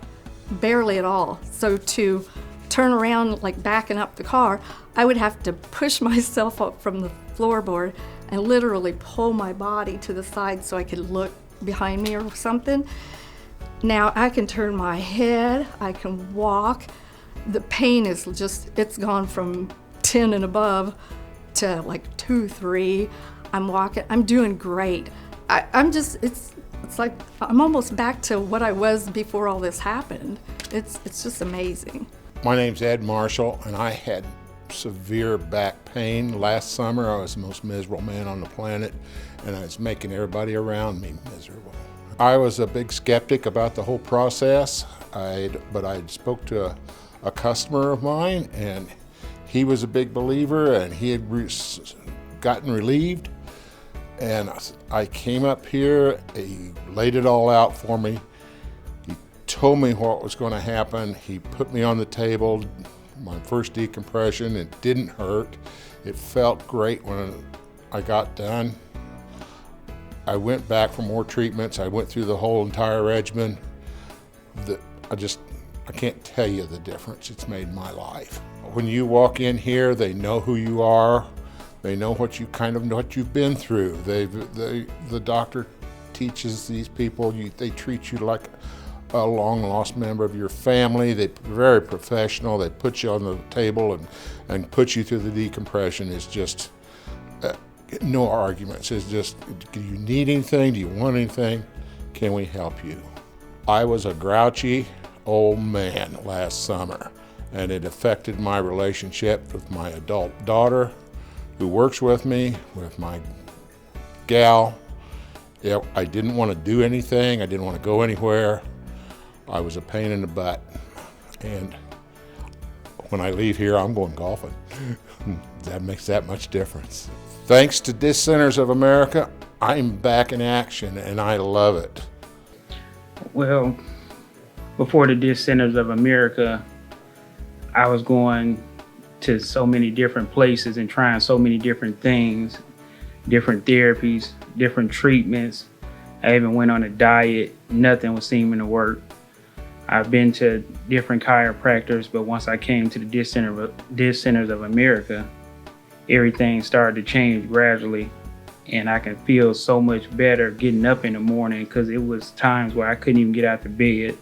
barely at all. So to turn around, like backing up the car, I would have to push myself up from the floorboard and literally pull my body to the side so I could look behind me or something. Now I can turn my head, I can walk. The pain is it's gone from 10 and above to like 2, 3. I'm walking, I'm doing great. It's like I'm almost back to what I was before all this happened. It's just amazing. My name's Ed Marshall, and I had severe back pain. Last summer, I was the most miserable man on the planet, and I was making everybody around me miserable. I was a big skeptic about the whole process, but I spoke to a customer of mine, and he was a big believer, and he had gotten relieved. And I came up here, he laid it all out for me. He told me what was going to happen. He put me on the table, my first decompression. It didn't hurt. It felt great when I got done. I went back for more treatments. I went through the whole entire regimen. I can't tell you the difference it's made in my life. When you walk in here, they know who you are. They know what you've been through. The doctor teaches these people, they treat you like a long-lost member of your family. They're very professional. They put you on the table and put you through the decompression. It's just no arguments. It's just, do you need anything? Do you want anything? Can we help you? I was a grouchy old man last summer, and it affected my relationship with my adult daughter, who works with me, with my gal. I didn't want to do anything. I didn't want to go anywhere. I was a pain in the butt. And when I leave here, I'm going golfing. That makes that much difference. Thanks to Disc Centers of America, I'm back in action and I love it. Well, before the Disc Centers of America, I was going to so many different places and trying so many different things, different therapies, different treatments. I even went on a diet. Nothing was seeming to work. I've been to different chiropractors, but once I came to the Disc Centers of America, everything started to change gradually. And I can feel so much better getting up in the morning, because it was times where I couldn't even get out of bed.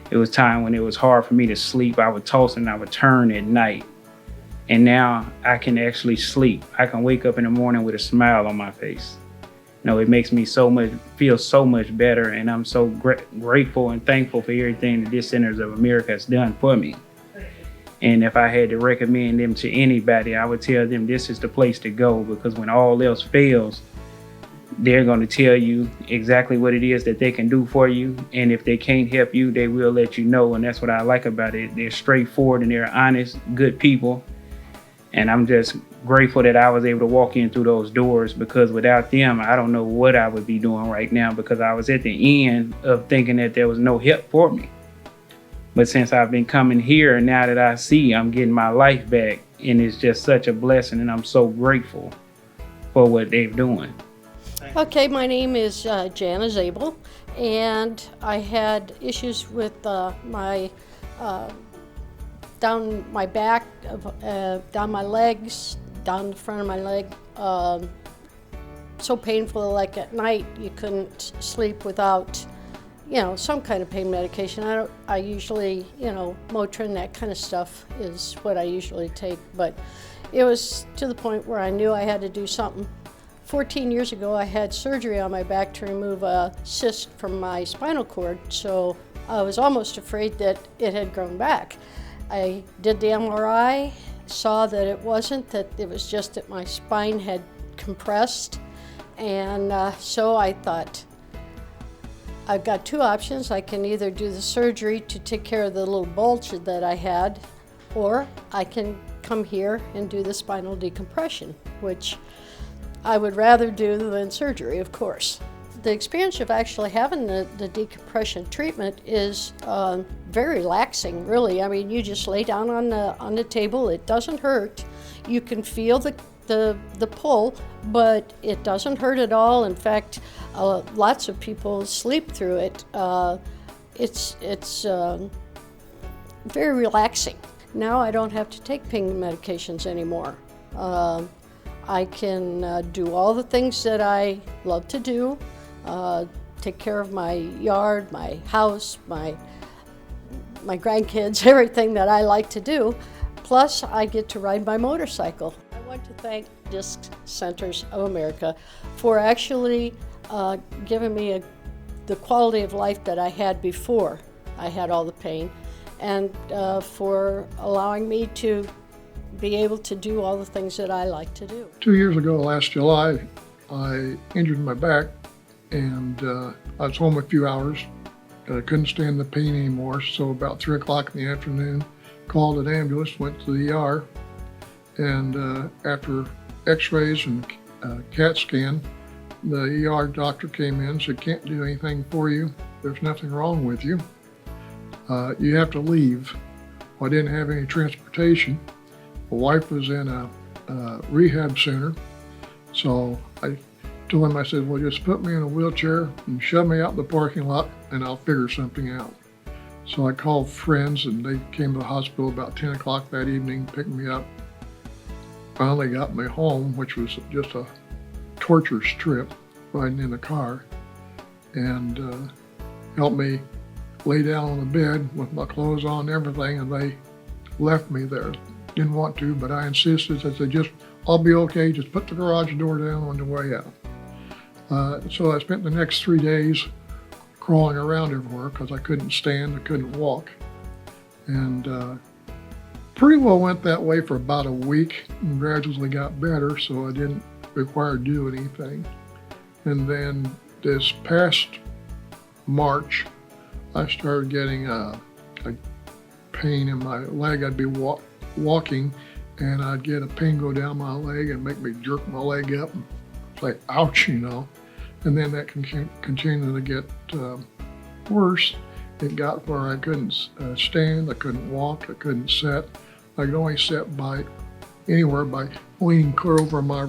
It was time when it was hard for me to sleep. I would toss and I would turn at night. And now I can actually sleep. I can wake up in the morning with a smile on my face. You know, it makes me feel so much better, and I'm so grateful and thankful for everything the Disc Centers of America has done for me. And if I had to recommend them to anybody, I would tell them this is the place to go, because when all else fails, they're going to tell you exactly what it is that they can do for you. And if they can't help you, they will let you know. And that's what I like about it. They're straightforward and they're honest, good people. And I'm just grateful that I was able to walk in through those doors, because without them, I don't know what I would be doing right now, because I was at the end of thinking that there was no help for me. But since I've been coming here, and now that I see I'm getting my life back, and it's just such a blessing, and I'm so grateful for what they're doing. Okay, my name is Jana Zabel, and I had issues with my down my back, down my legs, down the front of my leg. So painful, like at night you couldn't sleep without, you know, some kind of pain medication. I usually, you know, Motrin, that kind of stuff is what I usually take, but it was to the point where I knew I had to do something. 14 years ago, I had surgery on my back to remove a cyst from my spinal cord, so I was almost afraid that it had grown back. I did the MRI, saw that it wasn't, that it was just that my spine had compressed, and so I thought, I've got two options. I can either do the surgery to take care of the little bulge that I had, or I can come here and do the spinal decompression, which I would rather do than surgery, of course. The experience of actually having the decompression treatment is very relaxing, really. I mean, you just lay down on the table. It doesn't hurt. You can feel the pull, but it doesn't hurt at all. In fact, lots of people sleep through it. It's very relaxing. Now I don't have to take pain medications anymore. I can do all the things that I love to do, take care of my yard, my house, my grandkids, everything that I like to do. Plus, I get to ride my motorcycle. I want to thank Disc Centers of America for actually giving me the quality of life that I had before I had all the pain, and for allowing me to be able to do all the things that I like to do. 2 years ago, last July, I injured my back, and I was home a few hours. I couldn't stand the pain anymore, so about 3 o'clock in the afternoon, called an ambulance, went to the ER, and after x-rays and CAT scan, the ER doctor came in and said, "Can't do anything for you. There's nothing wrong with you. You have to leave." Well, I didn't have any transportation. My wife was in a rehab center, so I told him, I said, "Well, just put me in a wheelchair and shove me out in the parking lot and I'll figure something out." So I called friends and they came to the hospital about 10 o'clock that evening, picked me up, finally got me home, which was just a torturous trip riding in the car, and helped me lay down on the bed with my clothes on and everything, and they left me there. Didn't want to, but I insisted. I said, "I'll be okay, just put the garage door down on the way out." So I spent the next 3 days crawling around everywhere because I couldn't stand, I couldn't walk. And pretty well went that way for about a week and gradually got better, so I didn't require to do anything. And then this past March, I started getting a pain in my leg. I'd be walking and I'd get a pain go down my leg and make me jerk my leg up and It's like, ouch, you know. And then that continued to get worse. It got where I couldn't stand, I couldn't walk, I couldn't sit. I could only sit anywhere by leaning clear over my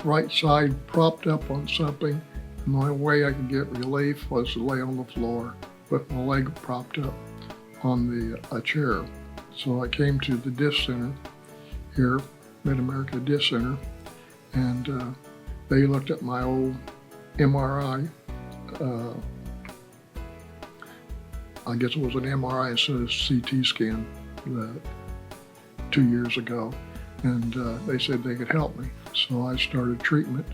right side, propped up on something. And the only way I could get relief was to lay on the floor with my leg propped up on a chair. So I came to the disc center here, Mid-America Disc Center, and they looked at my old MRI. I guess it was an MRI instead of CT scan 2 years ago, and they said they could help me. So I started treatment.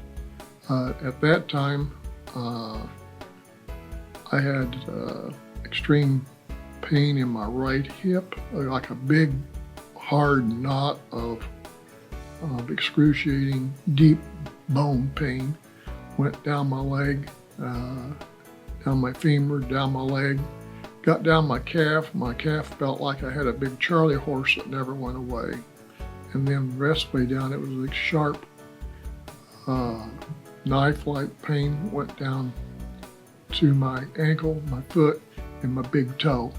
At that time, I had extreme pain in my right hip, like a big hard knot of excruciating deep bone pain. Went down my leg, down my femur, down my leg, got down my calf. My calf felt like I had a big Charlie horse that never went away. And then the rest of the way down, it was a sharp knife-like pain, went down to my ankle, my foot, and my big toe.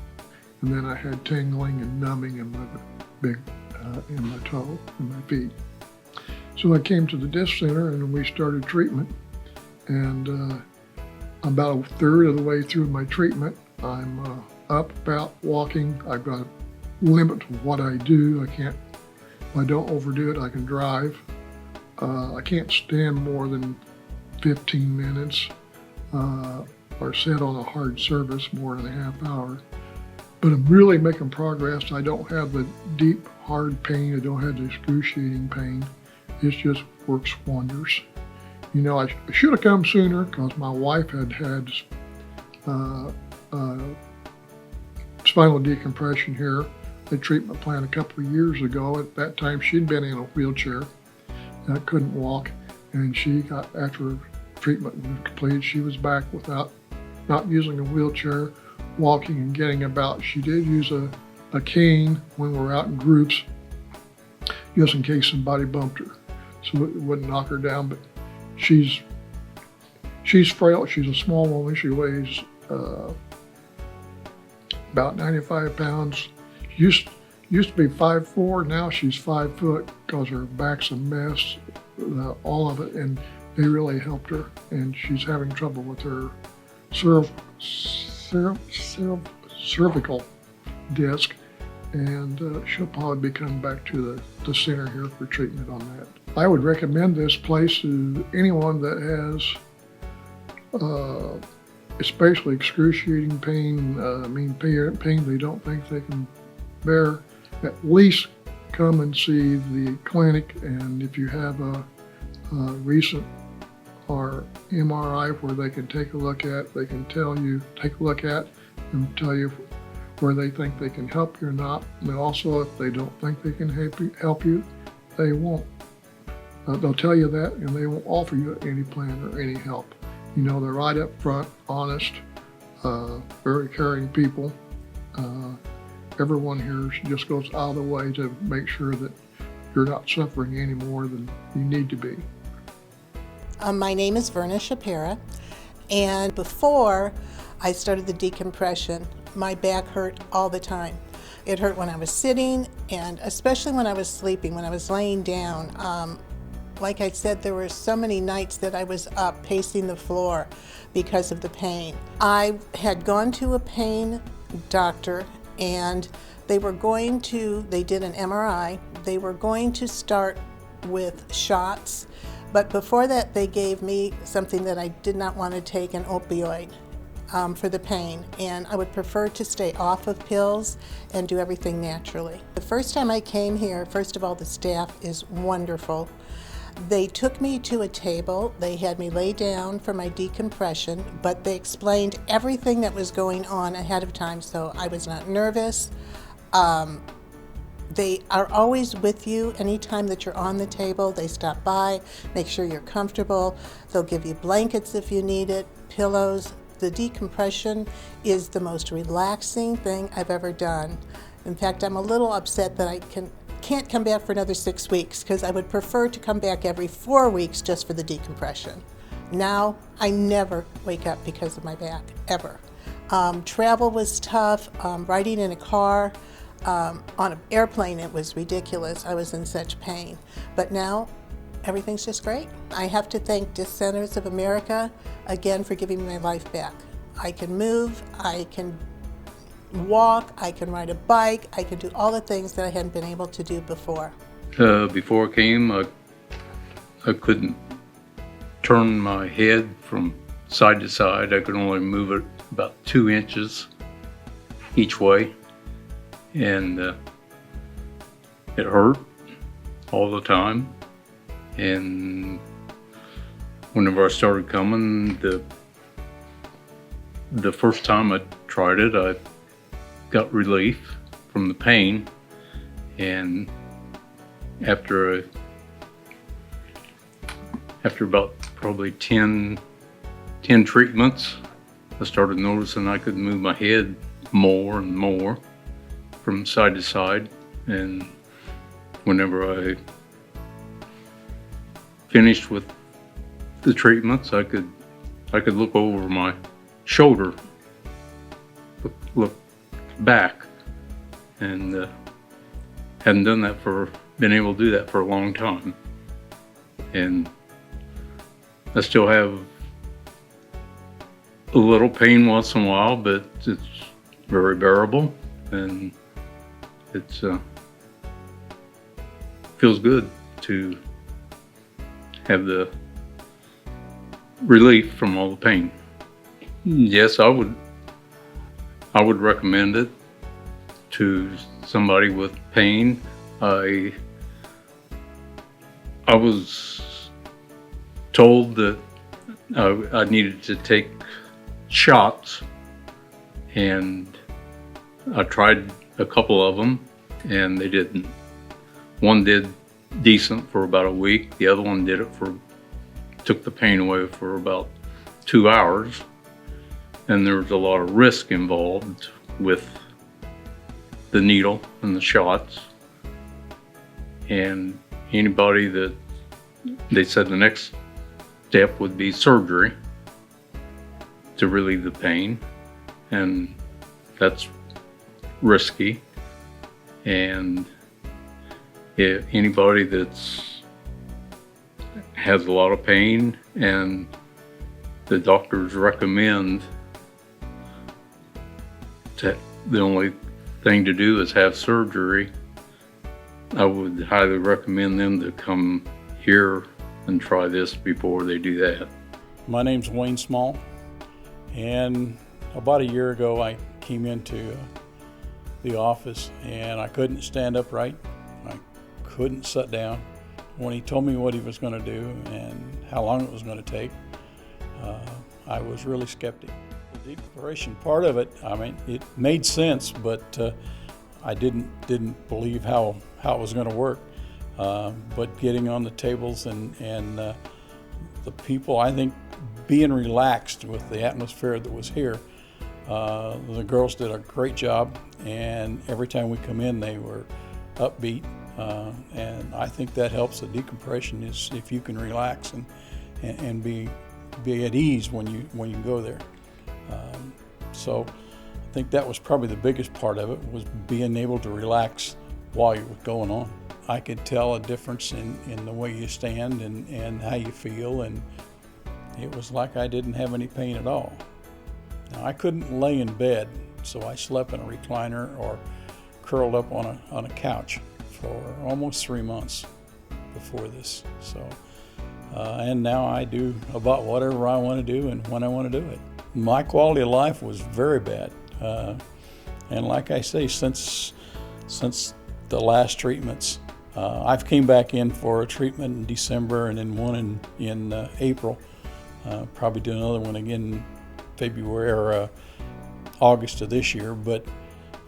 And then I had tingling and numbing in my toe and my feet. So I came to the disc center and we started treatment. And about a third of the way through my treatment, I'm up, about, walking. I've got a limit to what I do. If I don't overdo it, I can drive. I can't stand more than 15 minutes or sit on a hard surface more than a half hour. But I'm really making progress. I don't have the deep, hard pain. I don't have the excruciating pain. It just works wonders. You know, I should have come sooner because my wife had spinal decompression here, a treatment plan a couple of years ago. At that time, she'd been in a wheelchair and couldn't walk. And she got, after treatment was completed, she was back without not using a wheelchair, walking and getting about. She did use a cane when we were out in groups, just in case somebody bumped her, so it wouldn't knock her down. But she's frail. She's a small woman. She weighs about 95 pounds. Used to be 5'4". Now she's 5 foot because her back's a mess, all of it, and they really helped her. And she's having trouble with her cervical disc, and she'll probably be coming back to the center here for treatment on that. I would recommend this place to anyone that has especially excruciating pain, pain they don't think they can bear. At least come and see the clinic, and if you have a recent or MRI where they can take a look at, they can take a look at and tell you where they think they can help you or not. And also, if they don't think they can help you, they won't. They'll tell you that, and they won't offer you any plan or any help. You know, they're right up front, honest, very caring people. Everyone here just goes out of the way to make sure that you're not suffering any more than you need to be. My name is Verna Shapira, and before I started the decompression, my back hurt all the time. It hurt when I was sitting, and especially when I was sleeping, when I was laying down. Like I said, there were so many nights that I was up pacing the floor because of the pain. I had gone to a pain doctor, and they did an MRI. They were going to start with shots, but before that they gave me something that I did not want to take, an opioid, for the pain, and I would prefer to stay off of pills and do everything naturally. The first time I came here, first of all, the staff is wonderful. They took me to a table, they had me lay down for my decompression, but they explained everything that was going on ahead of time, so I was not nervous. They are always with you anytime that you're on the table. They stop by, make sure you're comfortable. They'll give you blankets if you need it, pillows. The decompression is the most relaxing thing I've ever done. In fact, I'm a little upset that can't come back for another 6 weeks because I would prefer to come back every 4 weeks just for the decompression. Now, I never wake up because of my back, ever. Travel was tough, riding in a car, on an airplane it was ridiculous. I was in such pain. But now, everything's just great. I have to thank Disc Centers of America again for giving me my life back. I can move, I can walk, I can ride a bike, I can do all the things that I hadn't been able to do before. Before I came, I couldn't turn my head from side to side. I could only move it about 2 inches each way, and it hurt all the time. And whenever I started coming, the first time I tried it, I got relief from the pain, and after about probably 10 treatments, I started noticing I could move my head more and more from side to side, and whenever I finished with the treatments, I could look over my shoulder, look back, and hadn't been able to do that for a long time. And I still have a little pain once in a while, but it's very bearable, and it's feels good to have the relief from all the pain. Yes, I would recommend it to somebody with pain. I was told that I needed to take shots, and I tried a couple of them, and they didn't. One did decent for about a week. The other one took the pain away for about 2 hours. And there was a lot of risk involved with the needle and the shots. And anybody that they said the next step would be surgery to relieve the pain, and that's risky. And if anybody has a lot of pain and the doctors recommend the only thing to do is have surgery, I would highly recommend them to come here and try this before they do that. My name's Wayne Small, and about a year ago I came into the office and I couldn't stand upright. I couldn't sit down. When he told me what he was going to do and how long it was going to take, I was really skeptic. The decompression part of it, I mean, it made sense, but I didn't believe how it was going to work. But getting on the tables and the people, I think, being relaxed with the atmosphere that was here, the girls did a great job, and every time we come in, they were upbeat, and I think that helps the decompression is if you can relax and be at ease when you go there. So I think that was probably the biggest part of it, was being able to relax while you were going on. I could tell a difference in the way you stand and how you feel, and it was like I didn't have any pain at all. Now, I couldn't lay in bed, so I slept in a recliner or curled up on a couch for almost 3 months before this. So, and now I do about whatever I want to do and when I want to do it. My quality of life was very bad, and like I say, since the last treatments, I've came back in for a treatment in December and then one in April. Probably do another one again in February or August of this year, but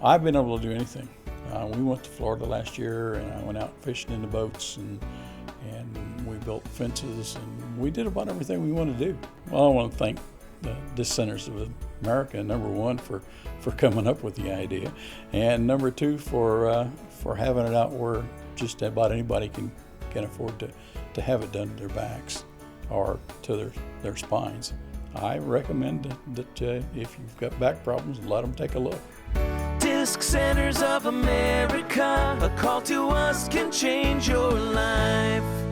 I've been able to do anything. We went to Florida last year, and I went out fishing in the boats, and we built fences, and we did about everything we wanted to do. Well, I want to thank the Disc Centers of America, number one, for coming up with the idea, and number two, for having it out where just about anybody can afford to have it done to their backs or to their spines. I recommend that if you've got back problems, let them take a look. Disc Centers of America, a call to us can change your life.